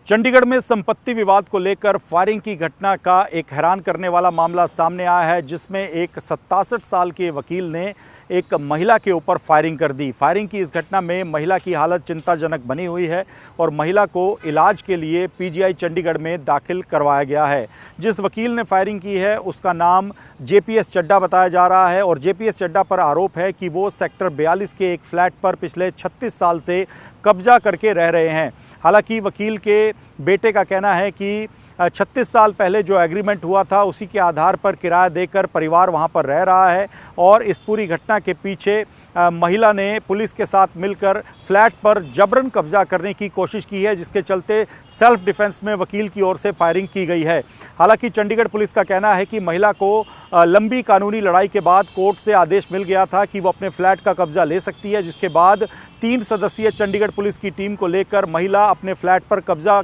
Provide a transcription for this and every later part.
चंडीगढ़ में संपत्ति विवाद को लेकर फायरिंग की घटना का एक हैरान करने वाला मामला सामने आया है, जिसमें एक 67 साल के वकील ने एक महिला के ऊपर फायरिंग कर दी। फायरिंग की इस घटना में महिला की हालत चिंताजनक बनी हुई है और महिला को इलाज के लिए पीजीआई चंडीगढ़ में दाखिल करवाया गया है। जिस वकील ने फायरिंग की है उसका नाम जेपीएस चड्ढा बताया जा रहा है और जेपीएस चड्ढा पर आरोप है कि वो सेक्टर 42 के एक फ्लैट पर पिछले 36 साल से कब्जा करके रह रहे हैं। हालांकि वकील के बेटे का कहना है कि 36 साल पहले जो एग्रीमेंट हुआ था उसी के आधार पर किराया देकर परिवार वहां पर रह रहा है और इस पूरी घटना के पीछे महिला ने पुलिस के साथ मिलकर फ्लैट पर जबरन कब्जा करने की कोशिश की है, जिसके चलते सेल्फ डिफेंस में वकील की ओर से फायरिंग की गई है। हालांकि चंडीगढ़ पुलिस का कहना है कि महिला को लंबी कानूनी लड़ाई के बाद कोर्ट से आदेश मिल गया था कि वो अपने फ्लैट का कब्जा ले सकती है, जिसके बाद 3 सदस्यीय चंडीगढ़ पुलिस की टीम को लेकर महिला अपने फ्लैट पर कब्जा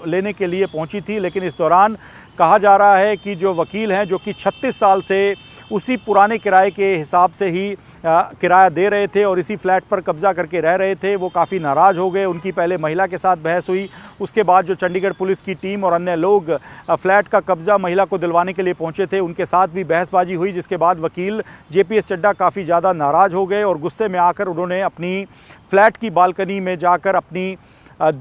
लेने के लिए पहुंची थी। लेकिन इस दौरान कहा जा रहा है कि जो वकील हैं, जो कि 36 साल से उसी पुराने किराए के हिसाब से ही किराया दे रहे थे और इसी फ्लैट पर कब्जा करके रह रहे थे, वो काफ़ी नाराज़ हो गए। उनकी पहले महिला के साथ बहस हुई, उसके बाद जो चंडीगढ़ पुलिस की टीम और अन्य लोग फ्लैट का कब्जा महिला को दिलवाने के लिए पहुंचे थे, उनके साथ भी बहसबाजी हुई, जिसके बाद वकील जेपीएस चड्ढा काफ़ी ज़्यादा नाराज़ हो गए और गुस्से में आकर उन्होंने अपनी फ्लैट की बालकनी में जाकर अपनी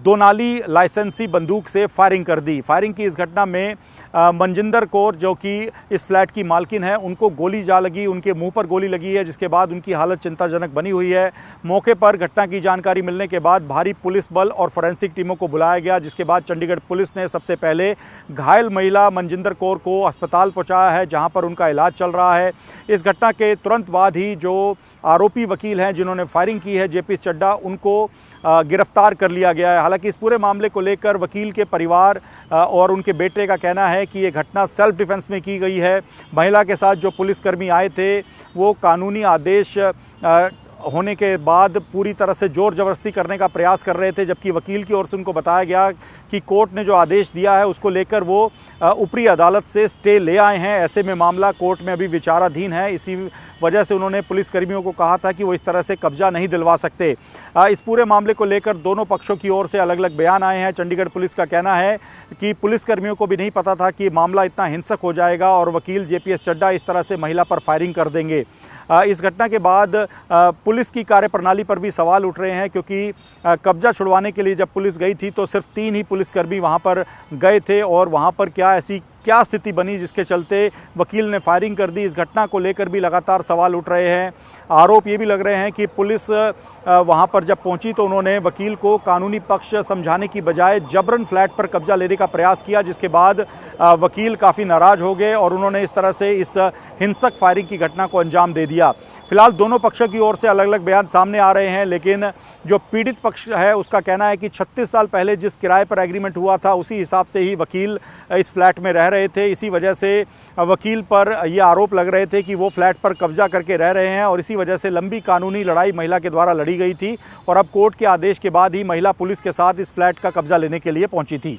2 नाली लाइसेंसी बंदूक से फायरिंग कर दी। फायरिंग की इस घटना में मनजिंदर कौर, जो कि इस फ्लैट की मालकिन है, उनको गोली जा लगी, उनके मुंह पर गोली लगी है, जिसके बाद उनकी हालत चिंताजनक बनी हुई है। मौके पर घटना की जानकारी मिलने के बाद भारी पुलिस बल और फोरेंसिक टीमों को बुलाया गया, जिसके बाद चंडीगढ़ पुलिस ने सबसे पहले घायल महिला मनजिंदर कौर को अस्पताल पहुँचाया है, जहाँ पर उनका इलाज चल रहा है। इस घटना के तुरंत बाद ही जो आरोपी वकील हैं जिन्होंने फायरिंग की है, जेपीएस चड्ढा, उनको गिरफ्तार कर लिया गया है। हालांकि इस पूरे मामले को लेकर वकील के परिवार और उनके बेटे का कहना है कि ये घटना सेल्फ डिफेंस में की गई है। महिला के साथ जो पुलिसकर्मी आए थे वो कानूनी आदेश होने के बाद पूरी तरह से जोर जबरदस्ती करने का प्रयास कर रहे थे, जबकि वकील की ओर से उनको बताया गया कि कोर्ट ने जो आदेश दिया है उसको लेकर वो ऊपरी अदालत से स्टे ले आए हैं। ऐसे में मामला कोर्ट में अभी विचाराधीन है। इसी वजह से उन्होंने पुलिसकर्मियों को कहा था कि वो इस तरह से कब्जा नहीं दिलवा सकते। इस पूरे मामले को लेकर दोनों पक्षों की ओर से अलग अलग बयान आए हैं। चंडीगढ़ पुलिस का कहना है कि पुलिसकर्मियों को भी नहीं पता था कि मामला इतना हिंसक हो जाएगा और वकील जेपीएस चड्ढा इस तरह से महिला पर फायरिंग कर देंगे। इस घटना के बाद पुलिस की कार्यप्रणाली पर भी सवाल उठ रहे हैं, क्योंकि कब्जा छुड़वाने के लिए जब पुलिस गई थी तो सिर्फ 3 ही पुलिसकर्मी वहां पर गए थे और वहां पर क्या स्थिति बनी जिसके चलते वकील ने फायरिंग कर दी। इस घटना को लेकर भी लगातार सवाल उठ रहे हैं। आरोप ये भी लग रहे हैं कि पुलिस वहां पर जब पहुंची तो उन्होंने वकील को कानूनी पक्ष समझाने की बजाय जबरन फ्लैट पर कब्जा लेने का प्रयास किया, जिसके बाद वकील काफ़ी नाराज़ हो गए और उन्होंने इस तरह से इस हिंसक फायरिंग की घटना को अंजाम दे दिया। फिलहाल दोनों पक्षों की ओर से अलग अलग बयान सामने आ रहे हैं, लेकिन जो पीड़ित पक्ष है उसका कहना है कि 36 साल पहले जिस किराए पर एग्रीमेंट हुआ था उसी हिसाब से ही वकील इस फ्लैट में रह रहे थे। इसी वजह से वकील पर ये आरोप लग रहे थे कि वो फ्लैट पर कब्जा करके रह रहे हैं और इसी वजह से लंबी कानूनी लड़ाई महिला के द्वारा लड़ी गई थी और अब कोर्ट के आदेश के बाद ही महिला पुलिस के साथ इस फ्लैट का कब्जा लेने के लिए पहुंची थी।